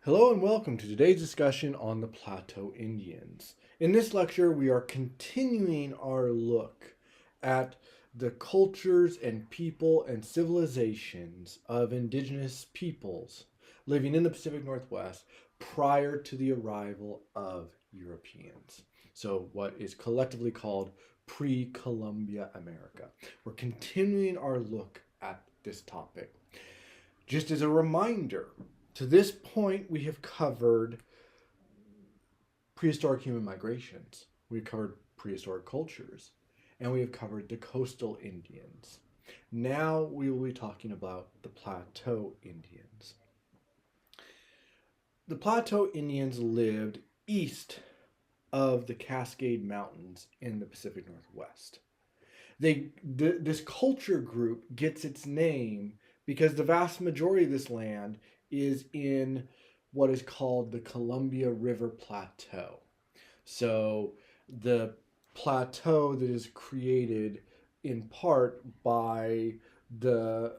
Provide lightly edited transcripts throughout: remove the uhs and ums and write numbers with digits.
Hello and welcome to today's discussion on the Plateau Indians. In this lecture, we are continuing our look at the cultures and people and civilizations of indigenous peoples living in the Pacific Northwest prior to the arrival of Europeans. So, what is collectively called pre-Columbia America. We're continuing our look at this topic. Just as a reminder, to this point, we have covered prehistoric human migrations, we've covered prehistoric cultures, and we have covered the coastal Indians. Now we will be talking about the Plateau Indians. The Plateau Indians lived east of the Cascade Mountains in the Pacific Northwest. This culture group gets its name because the vast majority of this land is in what is called the Columbia River Plateau. So the plateau that is created in part by the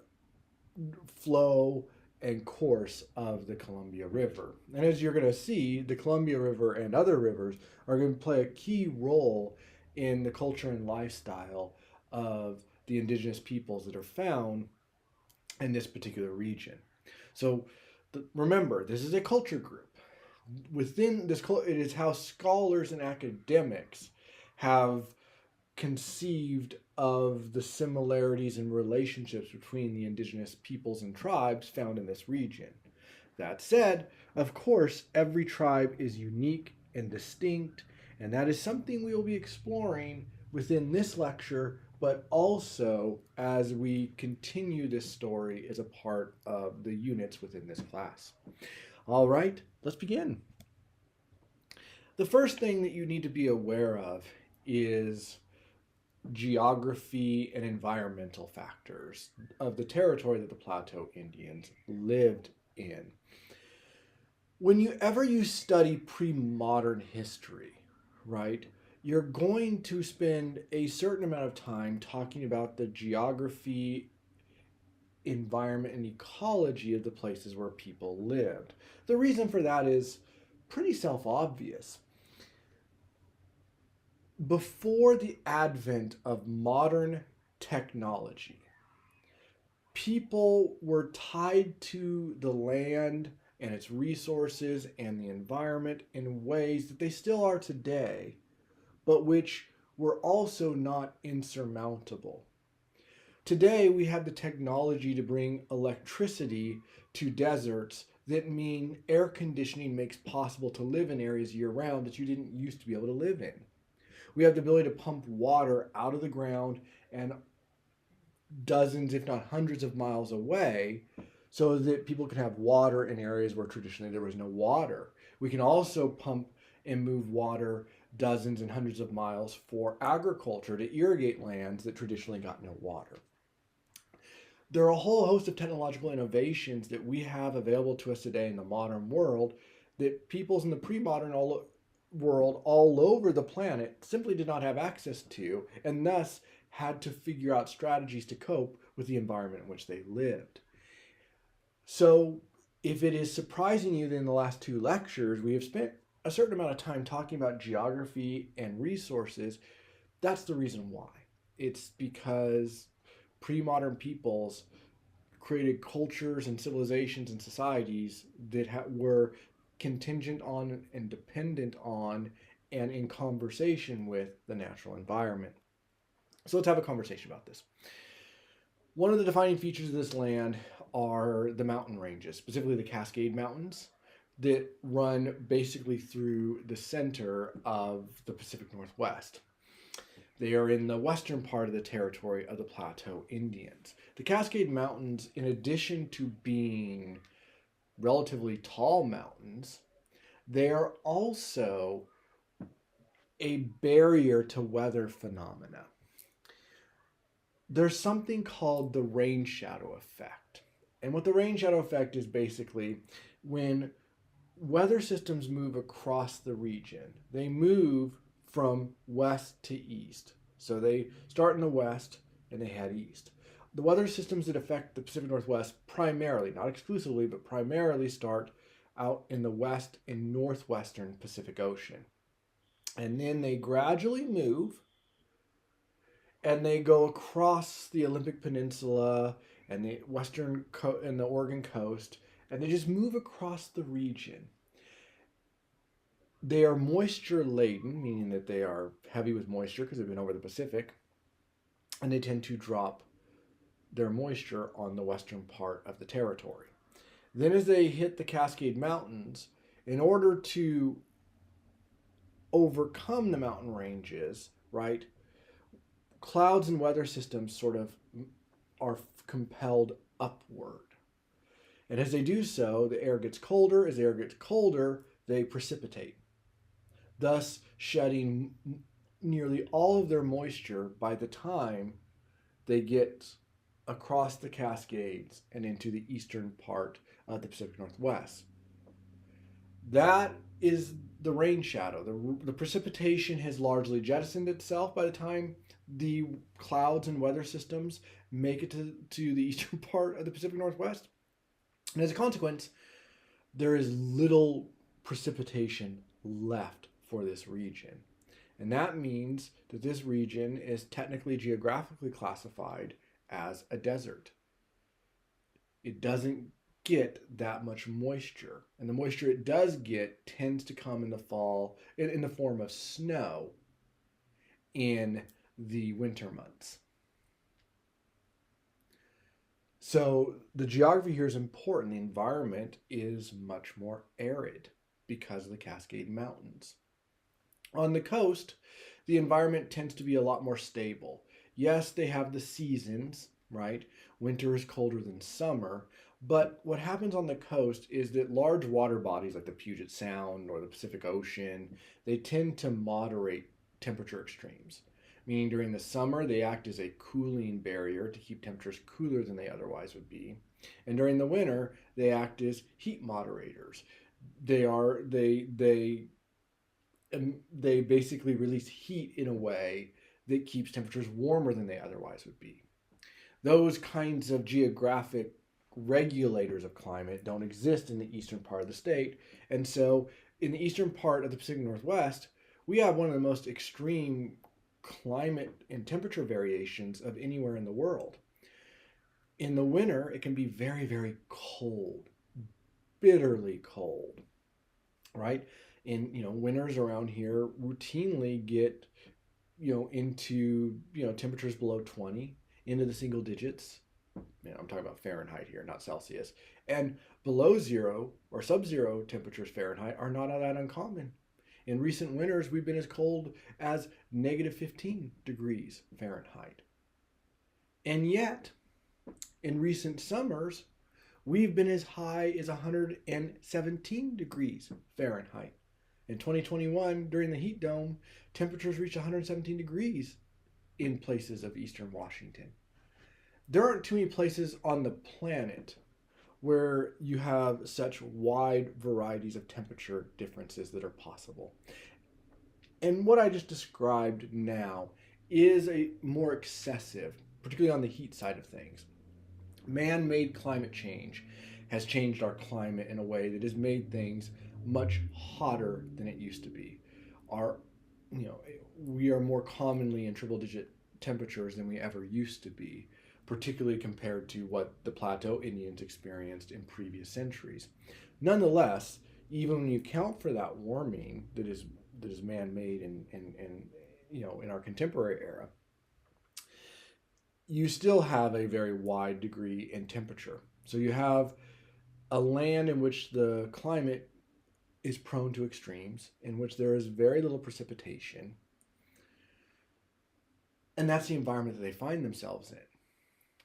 flow and course of the Columbia River. And as you're going to see, the Columbia River and other rivers are going to play a key role in the culture and lifestyle of the indigenous peoples that are found in this particular region. So remember, this is a culture group. Within this, it is how scholars and academics have conceived of the similarities and relationships between the indigenous peoples and tribes found in this region. That said, of course, every tribe is unique and distinct, and that is something we will be exploring within this lecture, but also as we continue this story as a part of the units within this class. All right, let's begin. The first thing that you need to be aware of is geography and environmental factors of the territory that the Plateau Indians lived in. Whenever you study pre-modern history, right, you're going to spend a certain amount of time talking about the geography, environment, and ecology of the places where people lived. The reason for that is pretty self-obvious. Before the advent of modern technology, people were tied to the land and its resources and the environment in ways that they still are today, but which were also not insurmountable. Today, we have the technology to bring electricity to deserts that mean air conditioning makes possible to live in areas year-round that you didn't used to be able to live in. We have the ability to pump water out of the ground and dozens, if not hundreds of miles away so that people can have water in areas where traditionally there was no water. We can also pump and move water dozens and hundreds of miles for agriculture to irrigate lands that traditionally got no water. There are a whole host of technological innovations that we have available to us today in the modern world that peoples in the pre-modern world all over the planet simply did not have access to, and thus had to figure out strategies to cope with the environment in which they lived. So if it is surprising you that in the last two lectures we have spent a certain amount of time talking about geography and resources, that's the reason why. It's because pre-modern peoples created cultures and civilizations and societies that were contingent on and dependent on and in conversation with the natural environment. So let's have a conversation about this. One of the defining features of this land are the mountain ranges, specifically the Cascade Mountains, that run basically through the center of the Pacific Northwest. They are in the western part of the territory of the Plateau Indians. The Cascade Mountains, in addition to being relatively tall mountains, they are also a barrier to weather phenomena. There's something called the rain shadow effect. And what the rain shadow effect is basically when weather systems move across the region, they move from west to east. So they start in the west and they head east. The weather systems that affect the Pacific Northwest primarily, not exclusively, but primarily start out in the west and northwestern Pacific Ocean. And then they gradually move and they go across the Olympic Peninsula and the and the Oregon coast, and they just move across the region. They are moisture laden, meaning that they are heavy with moisture because they've been over the Pacific, and they tend to drop their moisture on the western part of the territory. Then as they hit the Cascade Mountains, in order to overcome the mountain ranges, right, clouds and weather systems sort of are compelled upward. And as they do so, the air gets colder. As the air gets colder, they precipitate, thus shedding nearly all of their moisture by the time they get across the Cascades and into the eastern part of the Pacific Northwest. That is the rain shadow. The precipitation has largely jettisoned itself by the time the clouds and weather systems make it to the eastern part of the Pacific Northwest. And as a consequence, there is little precipitation left for this region. And that means that this region is technically geographically classified as a desert. It doesn't get that much moisture. And the moisture it does get tends to come in the fall in the form of snow in the winter months. So the geography here is important. The environment is much more arid because of the Cascade Mountains. On the coast, the environment tends to be a lot more stable. Yes, they have the seasons, right? Winter is colder than summer, but what happens on the coast is that large water bodies like the Puget Sound or the Pacific Ocean, they tend to moderate temperature extremes. Meaning during the summer, they act as a cooling barrier to keep temperatures cooler than they otherwise would be. And during the winter, they act as heat moderators. They basically release heat in a way that keeps temperatures warmer than they otherwise would be. Those kinds of geographic regulators of climate don't exist in the eastern part of the state. And so in the eastern part of the Pacific Northwest, we have one of the most extreme climate and temperature variations of anywhere in the world. In the winter, it can be very, very cold, bitterly cold, right? And, winters around here routinely get, into, temperatures below 20, into the single digits. I'm talking about Fahrenheit here, not Celsius. And below zero or sub-zero temperatures Fahrenheit are not that uncommon. In recent winters, we've been as cold as negative 15 degrees Fahrenheit. And yet, in recent summers, we've been as high as 117 degrees Fahrenheit. In 2021, during the heat dome, temperatures reached 117 degrees in places of eastern Washington. There aren't too many places on the planet where you have such wide varieties of temperature differences that are possible. And what I just described now is a more excessive, particularly on the heat side of things. Man-made climate change has changed our climate in a way that has made things much hotter than it used to be. We are more commonly in triple-digit temperatures than we ever used to be, particularly compared to what the Plateau Indians experienced in previous centuries. Nonetheless, even when you account for that warming that is man-made in our contemporary era, you still have a very wide degree in temperature. So you have a land in which the climate is prone to extremes, in which there is very little precipitation, and that's the environment that they find themselves in.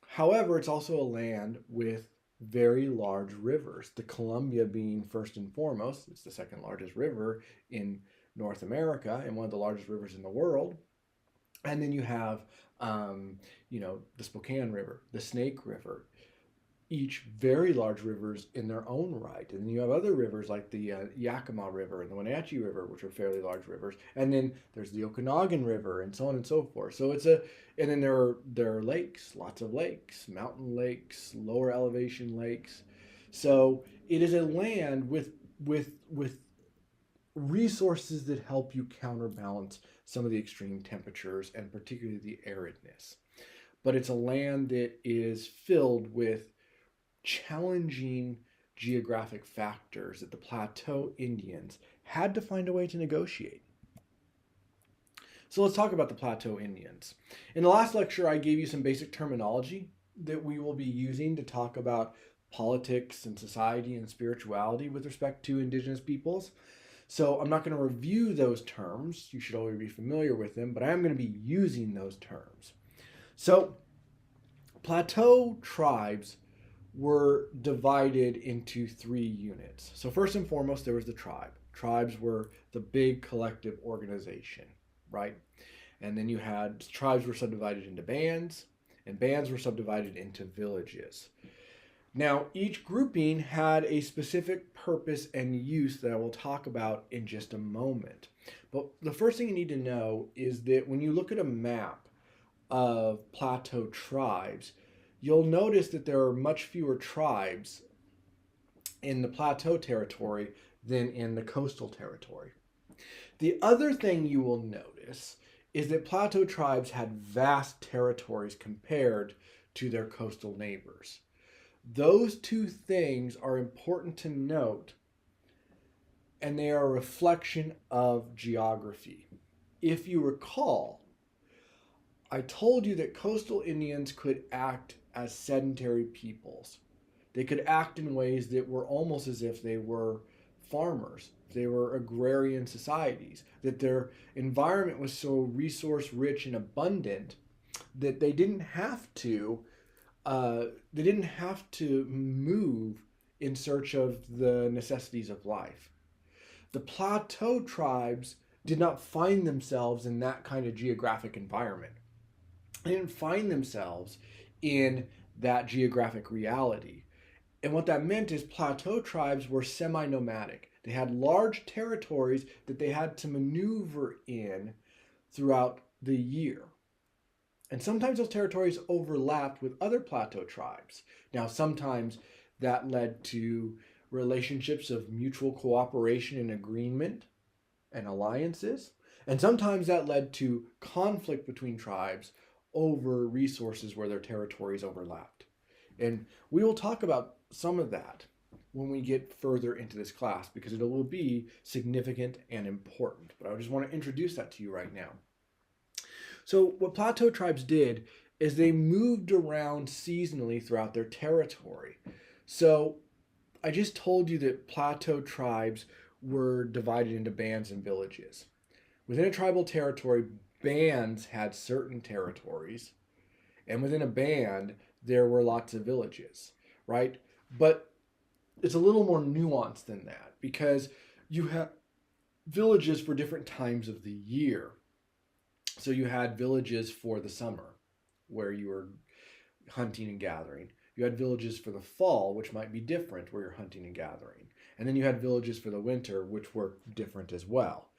However, it's also a land with very large rivers, the Columbia being first and foremost. It's the second largest river in North America and one of the largest rivers in the world. And then you have, the Spokane River, the Snake River, each very large rivers in their own right. And then you have other rivers like the Yakima River and the Wenatchee River, which are fairly large rivers. And then there's the Okanagan River and so on and so forth. So and then there are lakes, lots of lakes, mountain lakes, lower elevation lakes. So it is a land with resources that help you counterbalance some of the extreme temperatures and particularly the aridness. But it's a land that is filled with challenging geographic factors that the Plateau Indians had to find a way to negotiate. So let's talk about the Plateau Indians. In the last lecture, I gave you some basic terminology that we will be using to talk about politics and society and spirituality with respect to indigenous peoples. So I'm not going to review those terms. You should already be familiar with them, but I am going to be using those terms. So Plateau tribes were divided into 3 units. So first and foremost, there was the tribe. Tribes were the big collective organization, right? And then you had tribes were subdivided into bands, and bands were subdivided into villages. Now, each grouping had a specific purpose and use that I will talk about in just a moment. But the first thing you need to know is that when you look at a map of Plateau tribes, you'll notice that there are much fewer tribes in the Plateau territory than in the coastal territory. The other thing you will notice is that Plateau tribes had vast territories compared to their coastal neighbors. Those 2 things are important to note, and they are a reflection of geography. If you recall, I told you that coastal Indians could act as sedentary peoples. They could act in ways that were almost as if they were farmers. They were agrarian societies, that their environment was so resource rich and abundant that they didn't have to move in search of the necessities of life. The Plateau tribes did not find themselves in that kind of geographic environment. They didn't find themselves in that geographic reality. And what that meant is Plateau tribes were semi-nomadic. They had large territories that they had to maneuver in throughout the year. And sometimes those territories overlapped with other Plateau tribes. Now, sometimes that led to relationships of mutual cooperation and agreement and alliances. And sometimes that led to conflict between tribes over resources where their territories overlapped. And we will talk about some of that when we get further into this class because it will be significant and important. But I just want to introduce that to you right now. So what Plateau tribes did is they moved around seasonally throughout their territory. So I just told you that Plateau tribes were divided into bands and villages. Within a tribal territory, bands had certain territories, and within a band, there were lots of villages, right? But it's a little more nuanced than that because you have villages for different times of the year. So you had villages for the summer where you were hunting and gathering. You had villages for the fall, which might be different, where you're hunting and gathering. And then you had villages for the winter, which were different as well.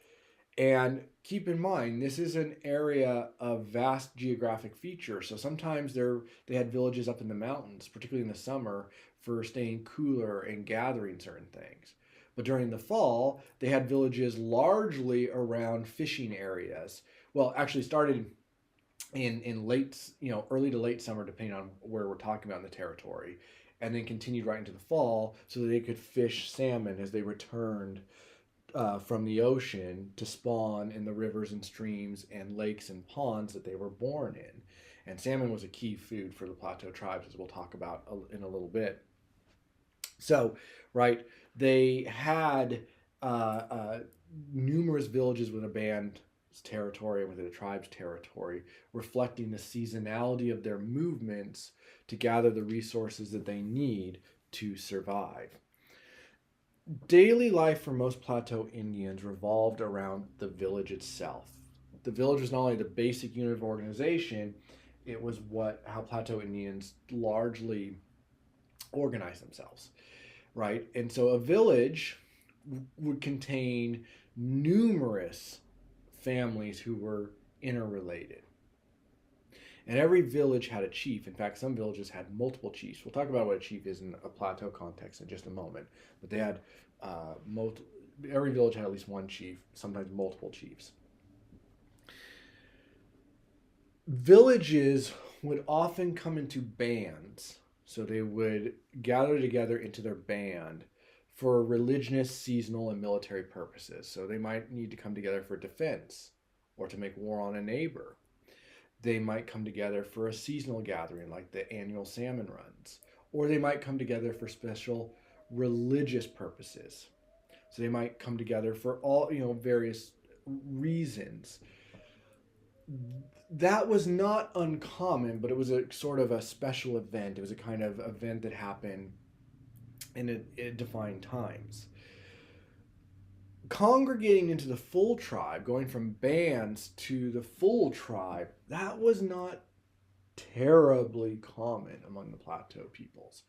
And keep in mind, this is an area of vast geographic features. So sometimes they had villages up in the mountains, particularly in the summer, for staying cooler and gathering certain things. But during the fall, they had villages largely around fishing areas. Well, actually started in late, early to late summer, depending on where we're talking about in the territory, and then continued right into the fall so that they could fish salmon as they returned from the ocean to spawn in the rivers and streams and lakes and ponds that they were born in. And salmon was a key food for the Plateau tribes, as we'll talk about in a little bit. So, right, they had numerous villages within a band's territory and within a tribe's territory, reflecting the seasonality of their movements to gather the resources that they need to survive. Daily life for most Plateau Indians revolved around the village itself. The village was not only the basic unit of organization, it was how Plateau Indians largely organized themselves, right? And so a village would contain numerous families who were interrelated. And every village had a chief. In fact, some villages had multiple chiefs. We'll talk about what a chief is in a plateau context in just a moment. But they had every village had at least one chief, sometimes multiple chiefs. Villages would often come into bands. So they would gather together into their band for religious, seasonal, and military purposes. So they might need to come together for defense or to make war on a neighbor. They might come together for a seasonal gathering like the annual salmon runs. Or they might come together for special religious purposes. So they might come together for all, various reasons. That was not uncommon, but it was a sort of a special event. It was a kind of event that happened in defined times. Congregating into the full tribe, going from bands to the full tribe, that was not terribly common among the Plateau peoples.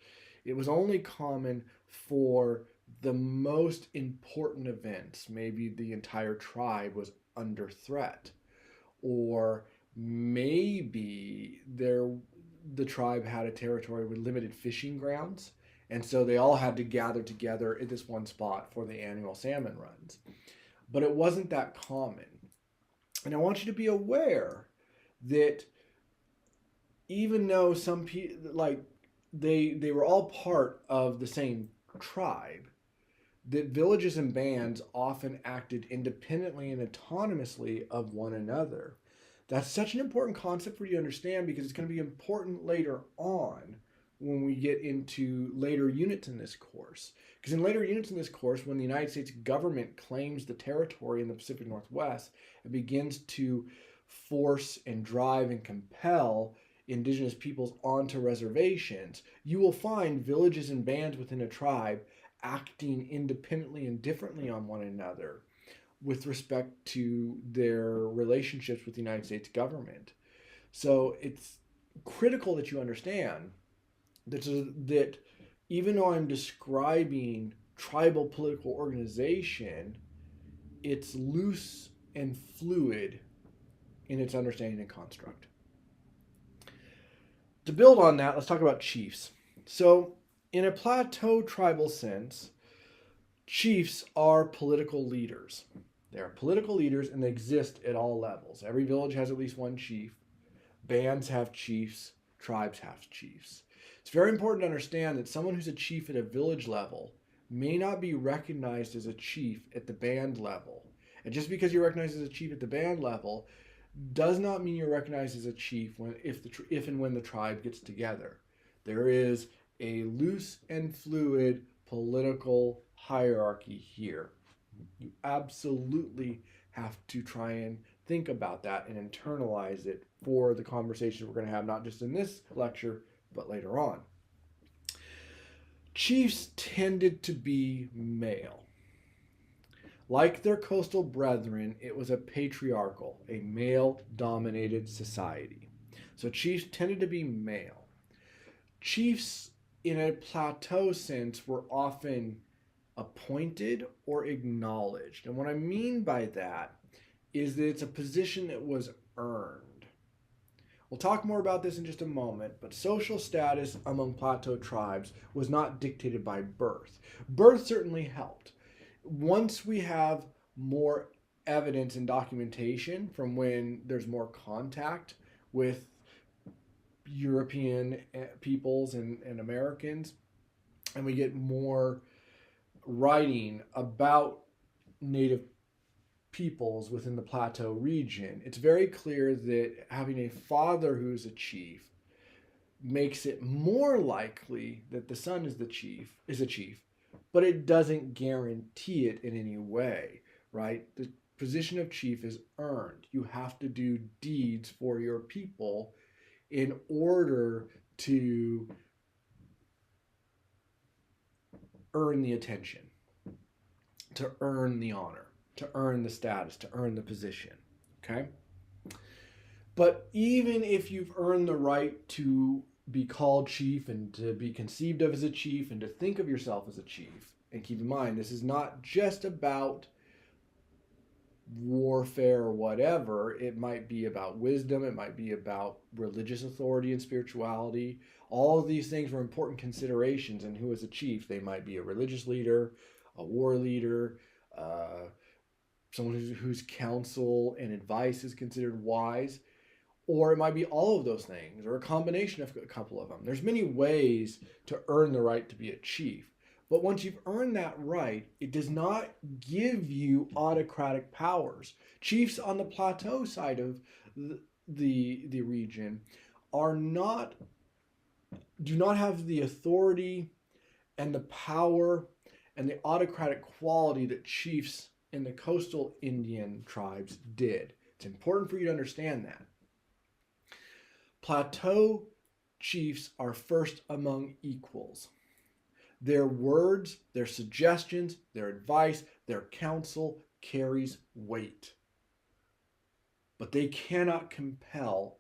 It was only common for the most important events. Maybe the entire tribe was under threat, or maybe the tribe had a territory with limited fishing grounds, and so they all had to gather together at this one spot for the annual salmon runs. But it wasn't that common. And I want you to be aware that even though some people, they were all part of the same tribe, that villages and bands often acted independently and autonomously of one another. That's such an important concept for you to understand, because it's going to be important later on when we get into later units in this course. Because in later units in this course, when the United States government claims the territory in the Pacific Northwest, it begins to force and drive and compel indigenous peoples onto reservations, you will find villages and bands within a tribe acting independently and differently on one another with respect to their relationships with the United States government. So it's critical that you understand that even though I'm describing tribal political organization, it's loose and fluid in its understanding and construct. To build on that, let's talk about chiefs. So in a plateau tribal sense, chiefs are political leaders. They are political leaders, and they exist at all levels. Every village has at least one chief. Bands have chiefs. Tribes have chiefs. It's very important to understand that someone who's a chief at a village level may not be recognized as a chief at the band level. And just because you're recognized as a chief at the band level does not mean you're recognized as a chief if and when the tribe gets together. There is a loose and fluid political hierarchy here. You absolutely have to try and think about that and internalize it for the conversation we're going to have, not just in this lecture, but later on. Chiefs tended to be male. Like their coastal brethren, it was a patriarchal, a male-dominated society. So chiefs tended to be male. Chiefs, in a plateau sense, were often appointed or acknowledged. And what I mean by that is that it's a position that was earned. We'll talk more about this in just a moment, but social status among plateau tribes was not dictated by birth. Birth certainly helped. Once we have more evidence and documentation from when there's more contact with European peoples and Americans, and we get more writing about native peoples within the plateau region, it's very clear that having a father who's a chief makes it more likely that the son is a chief, but it doesn't guarantee it in any way, right? The position of chief is earned. You have to do deeds for your people in order to earn the attention, to earn the honor, to earn the status, to earn the position, okay? But even if you've earned the right to be called chief and to be conceived of as a chief and to think of yourself as a chief, and keep in mind, this is not just about warfare or whatever. It might be about wisdom. It might be about religious authority and spirituality. All of these things were important considerations in who is a chief. They might be a religious leader, a war leader, someone whose counsel and advice is considered wise, or it might be all of those things, or a combination of a couple of them. There's many ways to earn the right to be a chief. But once you've earned that right, it does not give you autocratic powers. Chiefs on the plateau side of the region do not have the authority and the power and the autocratic quality that chiefs in the coastal Indian tribes did. It's important for you to understand that. Plateau chiefs are first among equals. Their words, their suggestions, their advice, their counsel carries weight. But they cannot compel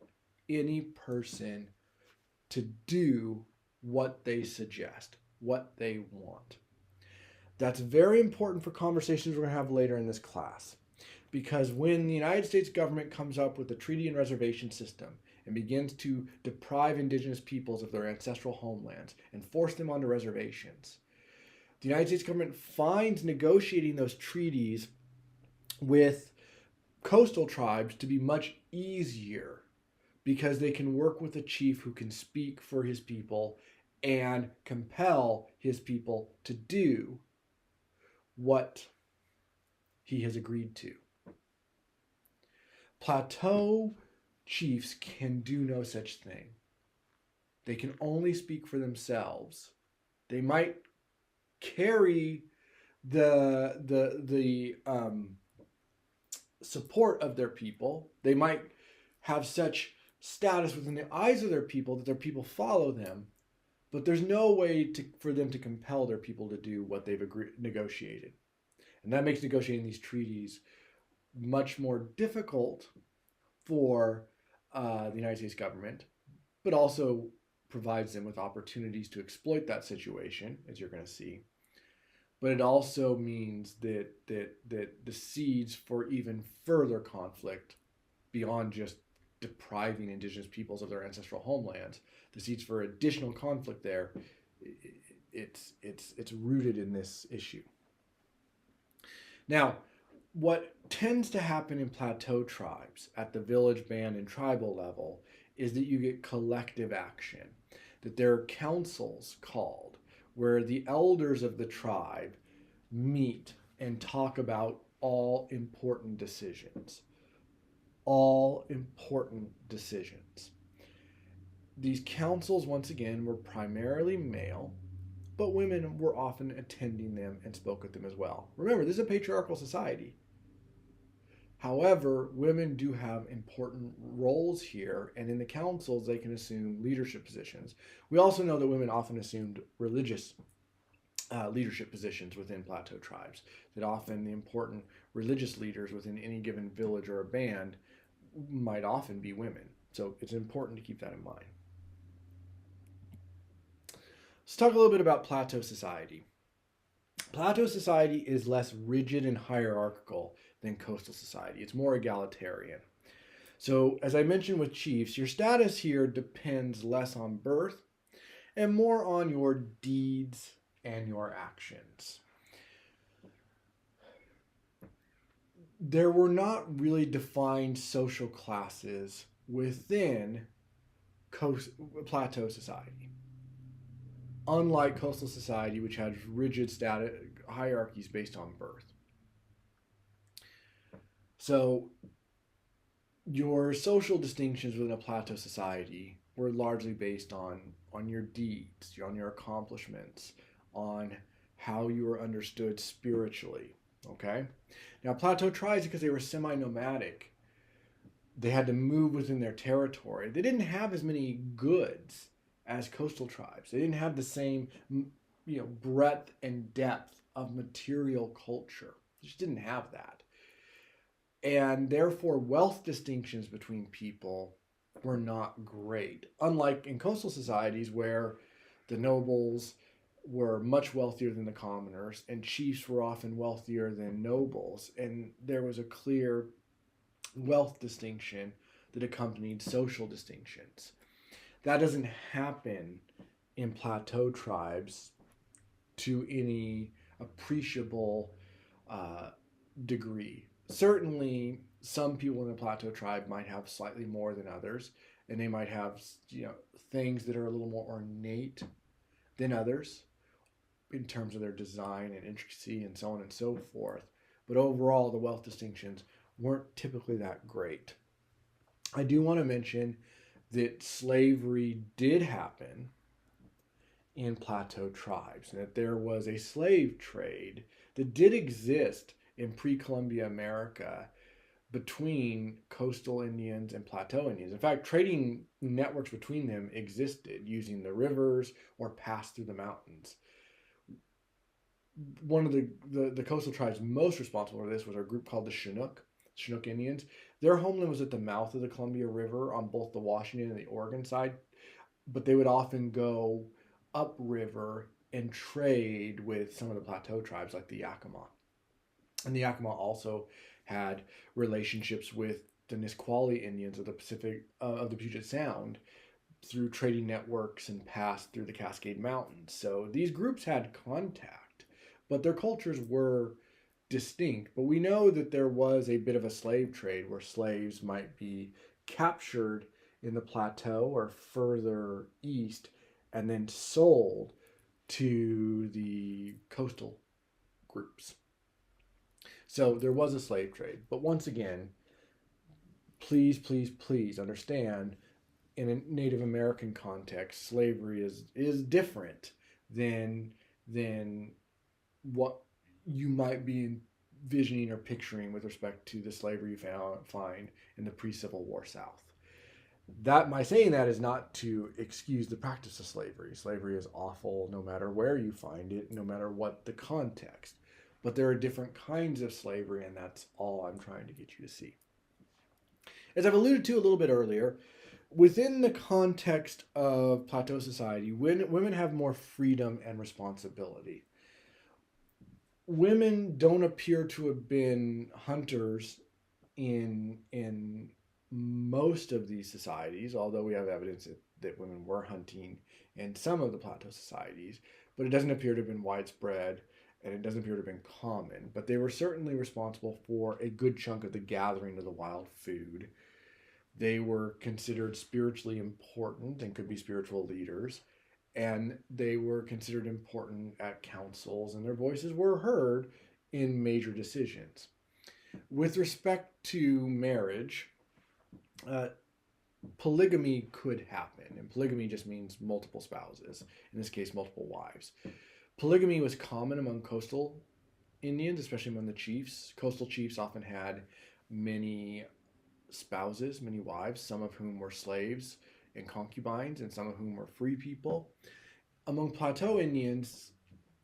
any person to do what they suggest, what they want. That's very important for conversations we're going to have later in this class. Because when the United States government comes up with the treaty and reservation system and begins to deprive indigenous peoples of their ancestral homelands and force them onto reservations, the United States government finds negotiating those treaties with coastal tribes to be much easier because they can work with a chief who can speak for his people and compel his people to do what he has agreed to. Plateau chiefs can do no such thing. They can only speak for themselves. They might carry the support of their people. They might have such status within the eyes of their people that their people follow them, but there's no way for them to compel their people to do what they've negotiated. And that makes negotiating these treaties much more difficult for the United States government, but also provides them with opportunities to exploit that situation, as you're going to see. But it also means that the seeds for even further conflict beyond just depriving indigenous peoples of their ancestral homelands, the seeds for additional conflict there, it's rooted in this issue. Now, what tends to happen in plateau tribes at the village, band, and tribal level is that you get collective action, that there are councils called where the elders of the tribe meet and talk about all important decisions. All important decisions. These councils, once again, were primarily male, but women were often attending them and spoke at them as well. Remember, this is a patriarchal society. However, women do have important roles here, and in the councils, they can assume leadership positions. We also know that women often assumed religious leadership positions within plateau tribes, that often the important religious leaders within any given village or a band might often be women. So it's important to keep that in mind. Let's talk a little bit about plateau society. Plateau society is less rigid and hierarchical than coastal society. It's more egalitarian. So as I mentioned with chiefs, your status here depends less on birth and more on your deeds and your actions. There were not really defined social classes within plateau society. Unlike coastal society, which had rigid hierarchies based on birth. So your social distinctions within a plateau society were largely based on your deeds, on your accomplishments, on how you were understood spiritually. Okay? Now, plateau tribes, because they were semi-nomadic, they had to move within their territory. They didn't have as many goods as coastal tribes. They didn't have the same, breadth and depth of material culture. They just didn't have that. And therefore, wealth distinctions between people were not great. Unlike in coastal societies where the nobles were much wealthier than the commoners, and chiefs were often wealthier than nobles, and there was a clear wealth distinction that accompanied social distinctions. That doesn't happen in plateau tribes to any appreciable uh, degree. Certainly, some people in the plateau tribe might have slightly more than others, and they might have things that are a little more ornate than others in terms of their design and intricacy and so on and so forth. But overall, the wealth distinctions weren't typically that great. I do want to mention that slavery did happen in plateau tribes, and that there was a slave trade that did exist in pre-Columbia America between coastal Indians and plateau Indians. In fact, trading networks between them existed using the rivers or passed through the mountains. One of the coastal tribes most responsible for this was a group called the Chinook Indians. Their homeland was at the mouth of the Columbia River on both the Washington and the Oregon side, but they would often go upriver and trade with some of the plateau tribes like the Yakima. And the Yakima also had relationships with the Nisqually Indians of the Pacific of the Puget Sound through trading networks and passed through the Cascade Mountains. So these groups had contact, but their cultures were distinct. But we know that there was a bit of a slave trade where slaves might be captured in the plateau or further east and then sold to the coastal groups. So there was a slave trade. But once again, please understand, in a Native American context, slavery is different than what you might be envisioning or picturing with respect to the slavery you find in the pre-Civil War South. That my saying that is not to excuse the practice of slavery. Slavery is awful no matter where you find it, no matter what the context. But there are different kinds of slavery, and that's all I'm trying to get you to see. As I've alluded to a little bit earlier, within the context of plateau society, women have more freedom and responsibility. Women don't appear to have been hunters in most of these societies, although we have evidence that women were hunting in some of the plateau societies, but it doesn't appear to have been widespread, and it doesn't appear to have been common. But they were certainly responsible for a good chunk of the gathering of the wild food. They were considered spiritually important and could be spiritual leaders, and they were considered important at councils, and their voices were heard in major decisions. With respect to marriage, polygamy could happen, and polygamy just means multiple spouses, in this case multiple wives. Polygamy was common among coastal Indians, especially among the chiefs. Coastal chiefs often had many spouses, many wives, some of whom were slaves and concubines, and some of whom were free people. Among Plateau Indians,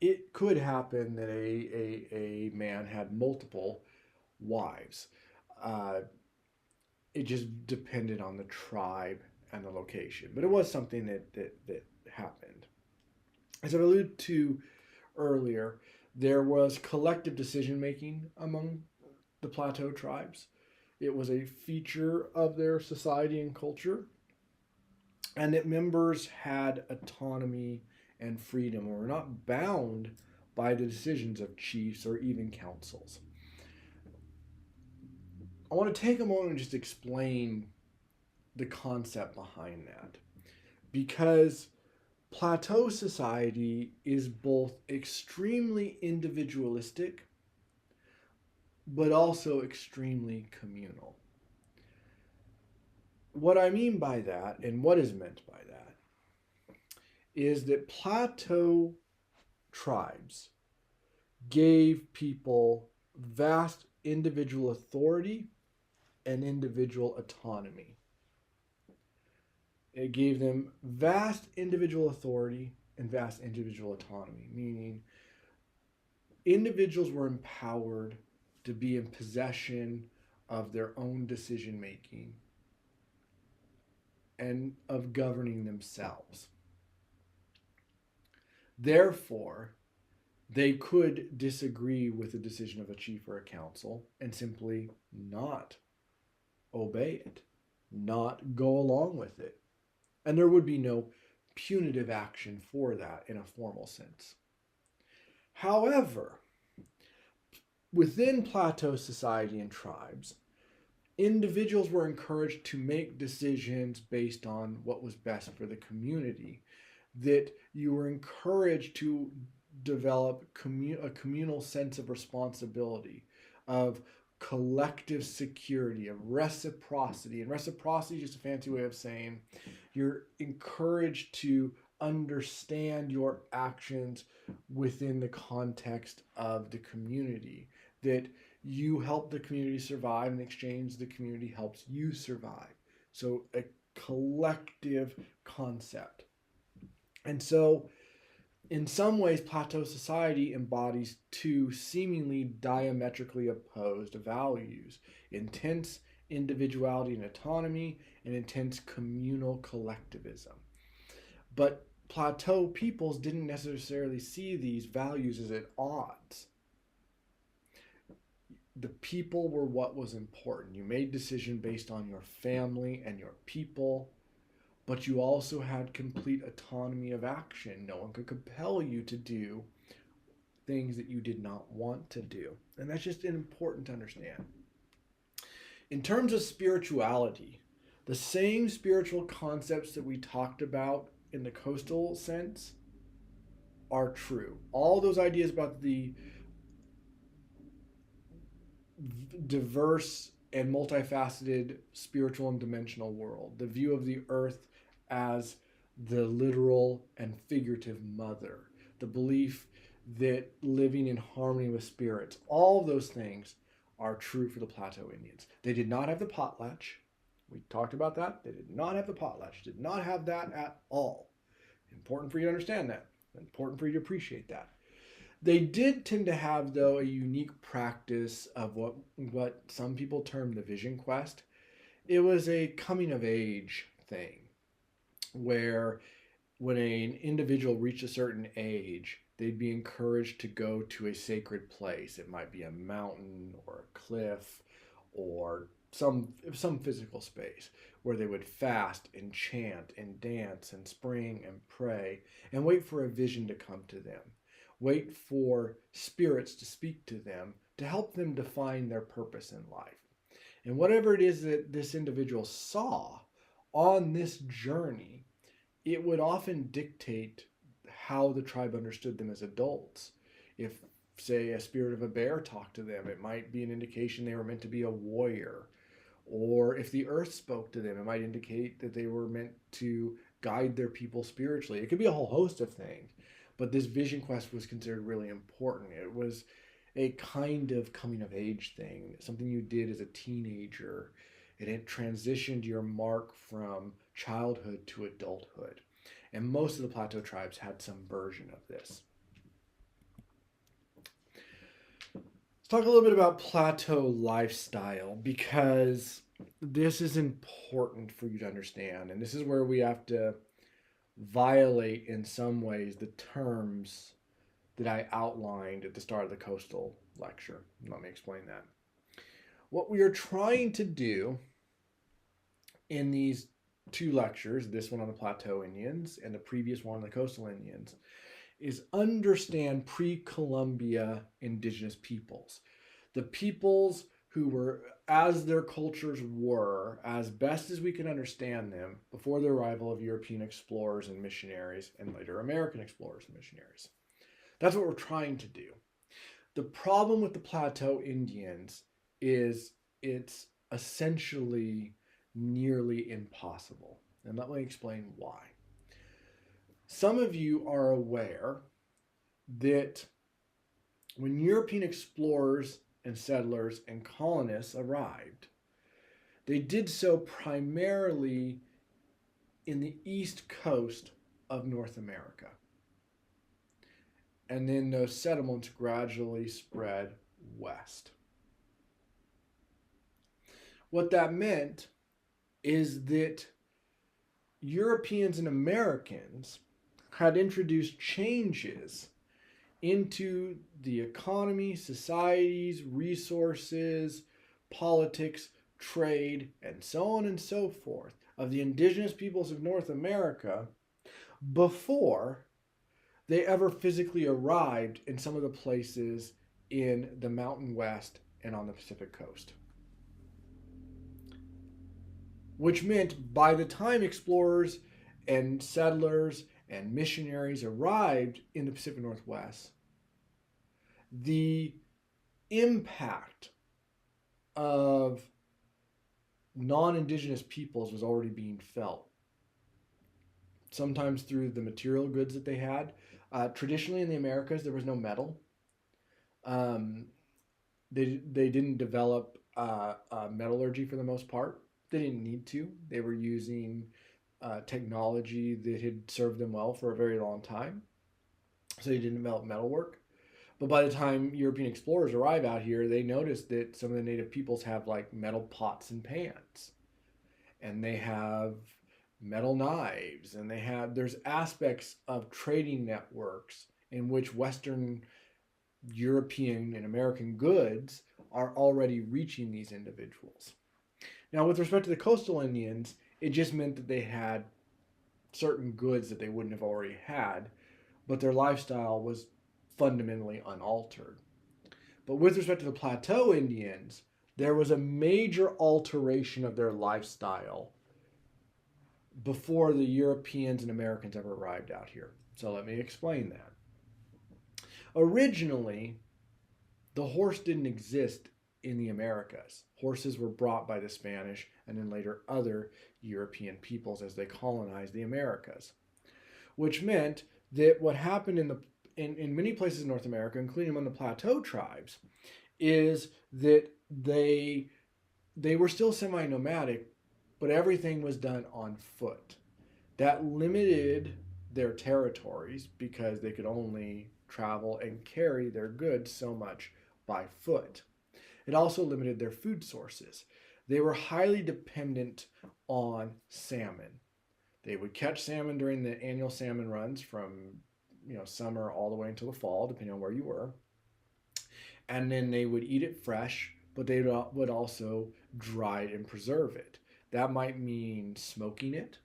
it could happen that a man had multiple wives. It just depended on the tribe and the location, but it was something that happened. As I alluded to earlier, there was collective decision making among the Plateau tribes. It was a feature of their society and culture, and that members had autonomy and freedom and were not bound by the decisions of chiefs or even councils. I want to take a moment and just explain the concept behind that, because Plateau society is both extremely individualistic but also extremely communal. What I mean by that, and what is meant by that, is that Plateau tribes gave people vast individual authority and individual autonomy. It gave them vast individual authority and vast individual autonomy, meaning individuals were empowered to be in possession of their own decision making and of governing themselves. Therefore, they could disagree with the decision of a chief or a council and simply not obey it, not go along with it. And there would be no punitive action for that in a formal sense. However, within Plateau society and tribes, individuals were encouraged to make decisions based on what was best for the community, that you were encouraged to develop a communal sense of responsibility, of collective security, of reciprocity. And reciprocity is just a fancy way of saying you're encouraged to understand your actions within the context of the community, that you help the community survive. In exchange, the community helps you survive. So a collective concept. And so in some ways, Plateau society embodies two seemingly diametrically opposed values: intense individuality and autonomy, and intense communal collectivism. But Plateau peoples didn't necessarily see these values as at odds. The people were what was important. You made decisions based on your family and your people, but you also had complete autonomy of action. No one could compel you to do things that you did not want to do. And that's just important to understand. In terms of spirituality, the same spiritual concepts that we talked about in the coastal sense are true. All those ideas about the diverse and multifaceted spiritual and dimensional world, the view of the earth as the literal and figurative mother, the belief that living in harmony with spirits, all of those things are true for the Plateau Indians. They did not have the potlatch. We talked about that. They did not have the potlatch, did not have that at all. Important for you to understand that. Important for you to appreciate that. They did tend to have, though, a unique practice of what some people term the vision quest. It was a coming of age thing, where when an individual reached a certain age, they'd be encouraged to go to a sacred place. It might be a mountain or a cliff or some physical space where they would fast and chant and dance and spring and pray and wait for a vision to come to them. Wait for spirits to speak to them to help them define their purpose in life. And whatever it is that this individual saw on this journey, it would often dictate how the tribe understood them as adults. If, say, a spirit of a bear talked to them, it might be an indication they were meant to be a warrior. Or if the earth spoke to them, it might indicate that they were meant to guide their people spiritually. It could be a whole host of things. But this vision quest was considered really important. It was a kind of coming of age thing, something you did as a teenager. And it transitioned your mark from childhood to adulthood. And most of the Plateau tribes had some version of this. Let's talk a little bit about Plateau lifestyle, because this is important for you to understand. And this is where we have to violate in some ways the terms that I outlined at the start of the coastal lecture. Let me explain that. What we are trying to do in these two lectures, this one on the Plateau Indians and the previous one on the coastal Indians, is understand pre-Columbia indigenous peoples. The peoples who were, as their cultures were, as best as we can understand them, before the arrival of European explorers and missionaries, and later American explorers and missionaries. That's what we're trying to do. The problem with the Plateau Indians is it's essentially nearly impossible. And let me explain why. Some of you are aware that when European explorers and settlers and colonists arrived, they did so primarily in the east coast of North America. And then those settlements gradually spread west. What that meant is that Europeans and Americans had introduced changes into the economy, societies, resources, politics, trade, and so on and so forth of the indigenous peoples of North America before they ever physically arrived in some of the places in the Mountain West and on the Pacific coast. Which meant by the time explorers and settlers and missionaries arrived in the Pacific Northwest, the impact of non-indigenous peoples was already being felt. Sometimes through the material goods that they had. Traditionally in the Americas, there was no metal. They didn't develop metallurgy for the most part. They didn't need to. They were using technology that had served them well for a very long time. So they didn't develop metalwork. But by the time European explorers arrive out here, they notice that some of the native peoples have like metal pots and pans. And they have metal knives, and there's aspects of trading networks in which Western European and American goods are already reaching these individuals. Now, with respect to the coastal Indians, it just meant that they had certain goods that they wouldn't have already had, but their lifestyle was fundamentally unaltered. But with respect to the Plateau Indians, there was a major alteration of their lifestyle before the Europeans and Americans ever arrived out here. So let me explain that. Originally, the horse didn't exist in the Americas. Horses were brought by the Spanish and then later other European peoples as they colonized the Americas, which meant that what happened in many places in North America, including among the Plateau tribes, is that they were still semi-nomadic, but everything was done on foot. That limited their territories because they could only travel and carry their goods so much by foot. It also limited their food sources. They were highly dependent on salmon. They would catch salmon during the annual salmon runs from summer all the way until the fall, depending on where you were. And then they would eat it fresh, but they would also dry it and preserve it. That might mean smoking it.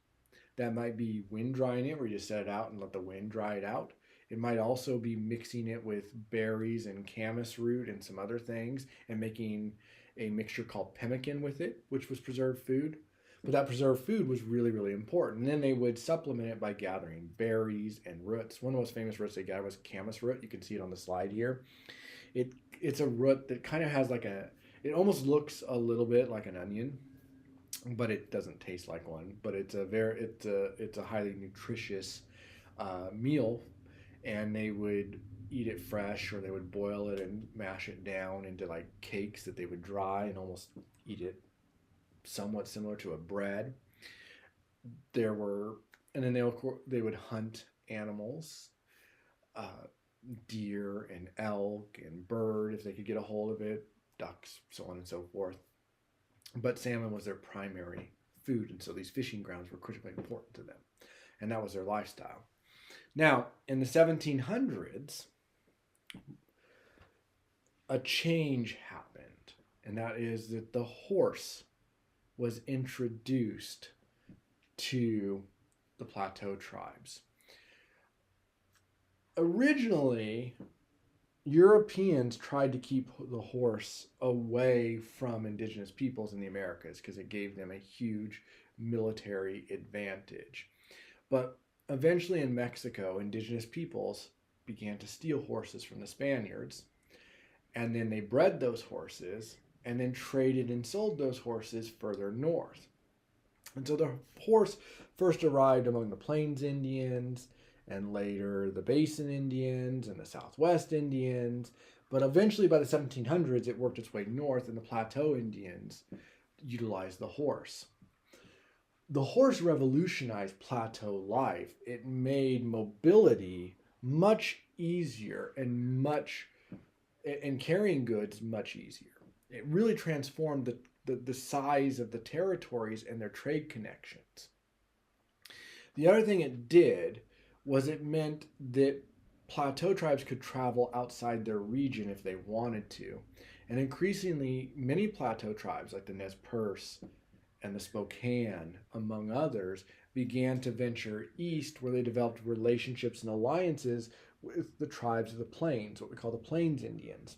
That might be wind drying it, where you just set it out and let the wind dry it out. It might also be mixing it with berries and camas root and some other things and making a mixture called pemmican with it, which was preserved food. But that preserved food was really, really important. And then they would supplement it by gathering berries and roots. One of the most famous roots they gathered was camas root. You can see it on the slide here. It's a root that kind of has it almost looks a little bit like an onion, but it doesn't taste like one. But it's a highly nutritious meal, and they would eat it fresh, or they would boil it and mash it down into like cakes that they would dry and almost eat it somewhat similar to a bread. And then they would hunt animals, deer and elk and bird if they could get a hold of it, ducks, so on and so forth. But salmon was their primary food, and so these fishing grounds were critically important to them, and that was their lifestyle. Now, in the 1700s, a change happened, and that is that the horse was introduced to the Plateau tribes. Originally, Europeans tried to keep the horse away from indigenous peoples in the Americas because it gave them a huge military advantage. But eventually in Mexico, indigenous peoples began to steal horses from the Spaniards, and then they bred those horses and then traded and sold those horses further north. And so the horse first arrived among the Plains Indians, and later the Basin Indians and the Southwest Indians. But eventually by the 1700s, it worked its way north, and the Plateau Indians utilized the horse. The horse revolutionized Plateau life. It made mobility much easier and carrying goods much easier. It really transformed the size of the territories and their trade connections. The other thing it did was it meant that plateau tribes could travel outside their region if they wanted to. And increasingly, many plateau tribes, like the Nez Perce and the Spokane, among others, began to venture east where they developed relationships and alliances with the tribes of the plains, what we call the Plains Indians.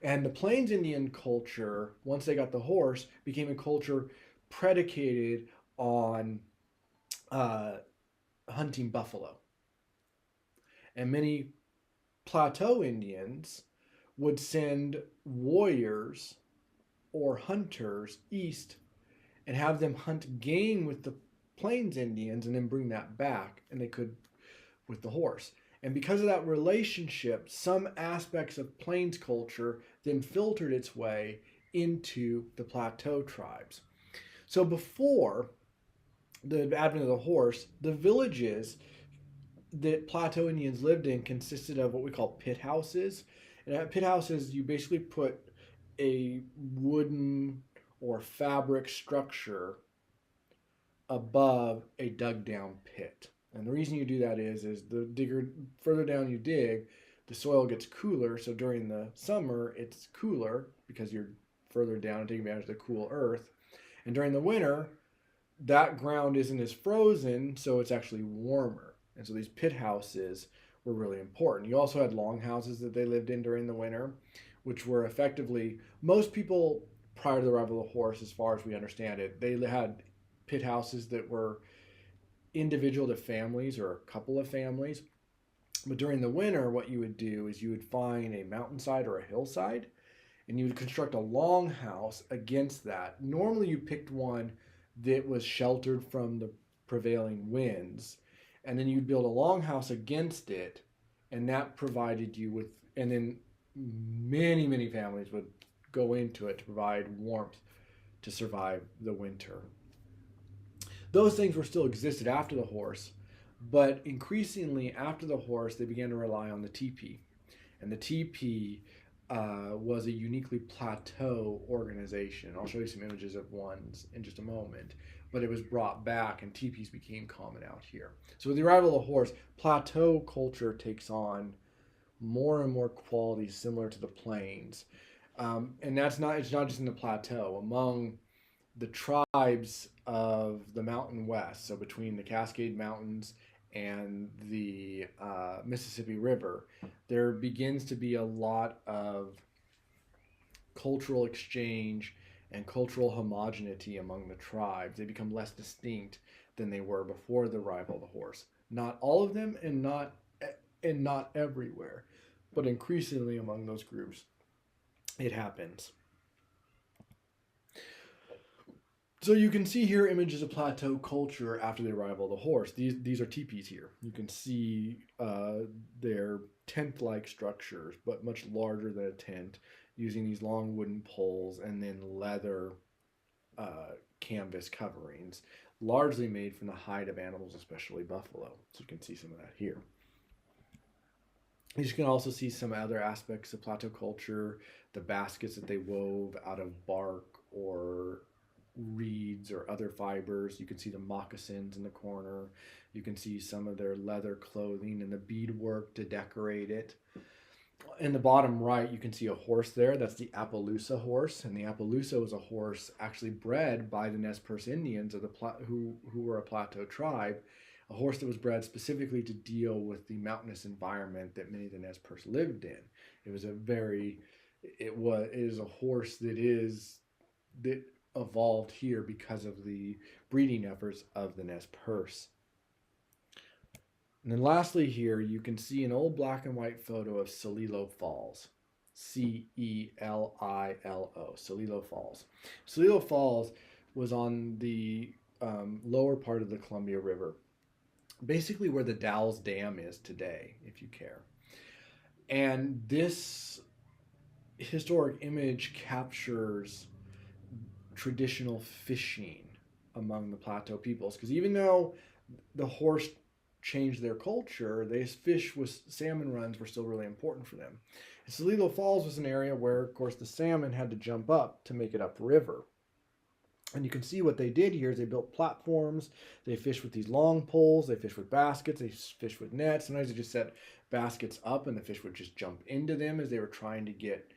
And the Plains Indian culture, once they got the horse, became a culture predicated on uh, hunting buffalo. And many Plateau Indians would send warriors or hunters east and have them hunt game with the Plains Indians and then bring that back, and they could with the horse. And because of that relationship, some aspects of Plains culture then filtered its way into the Plateau tribes. So before the advent of the horse, the villages that Plateau Indians lived in consisted of what we call pit houses. And at pit houses, you basically put a wooden or fabric structure above a dug down pit. And the reason you do that is the digger, further down you dig, the soil gets cooler. So during the summer, it's cooler because you're further down and taking advantage of the cool earth. And during the winter, that ground isn't as frozen, so it's actually warmer. And so these pit houses were really important. You also had long houses that they lived in during the winter, which were effectively, most people prior to the arrival of the horse, as far as we understand it, they had pit houses that were individual to families or a couple of families. But during the winter, what you would do is you would find a mountainside or a hillside, and you would construct a long house against that. Normally you picked one that was sheltered from the prevailing winds, and then you'd build a longhouse against it, and that provided you with, and then many families would go into it to provide warmth to survive the winter. Those things were still existed after the horse, but increasingly after the horse, they began to rely on the teepee. And the teepee was a uniquely plateau organization. I'll show you some images of ones in just a moment. But it was brought back, and teepees became common out here. So with the arrival of the horse, plateau culture takes on more and more qualities similar to the plains. And it's not just in the plateau. Among the tribes of the Mountain West, so between the Cascade Mountains and the Mississippi River, there begins to be a lot of cultural exchange and cultural homogeneity among the tribes. They become less distinct than they were before the arrival of the horse. Not all of them, and not everywhere, but increasingly among those groups, it happens. So you can see here images of plateau culture after the arrival of the horse. These are teepees here. You can see their tent-like structures, but much larger than a tent, using these long wooden poles and then leather canvas coverings, largely made from the hide of animals, especially buffalo. So you can see some of that here. You can also see some other aspects of plateau culture, the baskets that they wove out of bark or reeds or other fibers. You can see the moccasins in the corner. You can see some of their leather clothing and the beadwork to decorate it. In the bottom right, you can see a horse there. That's the Appaloosa horse, and the Appaloosa was a horse actually bred by the Nez Perce Indians of who were a plateau tribe. A horse that was bred specifically to deal with the mountainous environment that many of the Nez Perce lived in. It is a horse that evolved here because of the breeding efforts of the Nez Perce. And then lastly here, you can see an old black and white photo of Celilo Falls. Celilo, Celilo Falls. Celilo Falls was on the lower part of the Columbia River, basically where the Dalles Dam is today, if you care. And this historic image captures traditional fishing among the plateau peoples, because even though the horse changed their culture, they fish with salmon runs were still really important for them. And Celilo Falls was an area where, of course, the salmon had to jump up to make it upriver. And you can see what they did here is they built platforms. They fished with these long poles. They fished with baskets. They fished with nets. Sometimes they just set baskets up and the fish would just jump into them as they were trying to get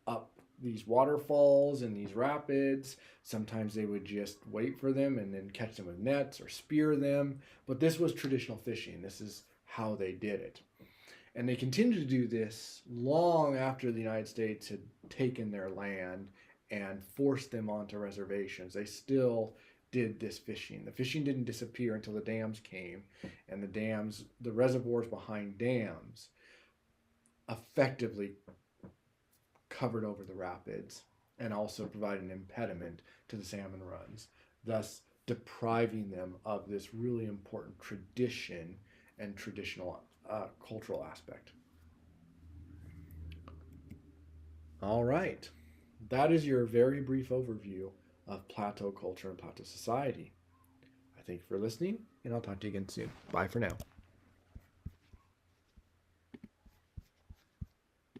up these waterfalls and these rapids. Sometimes they would just wait for them and then catch them with nets or spear them. But this was traditional fishing. This is how they did it. And they continued to do this long after the United States had taken their land and forced them onto reservations. They still did this fishing. The fishing didn't disappear until the dams came, and the reservoirs behind dams effectively covered over the rapids and also provided an impediment to the salmon runs, thus depriving them of this really important tradition and traditional cultural aspect. All right. That is your very brief overview of Plateau culture and Plateau society. I thank you for listening, and I'll talk to you again soon. Bye for now.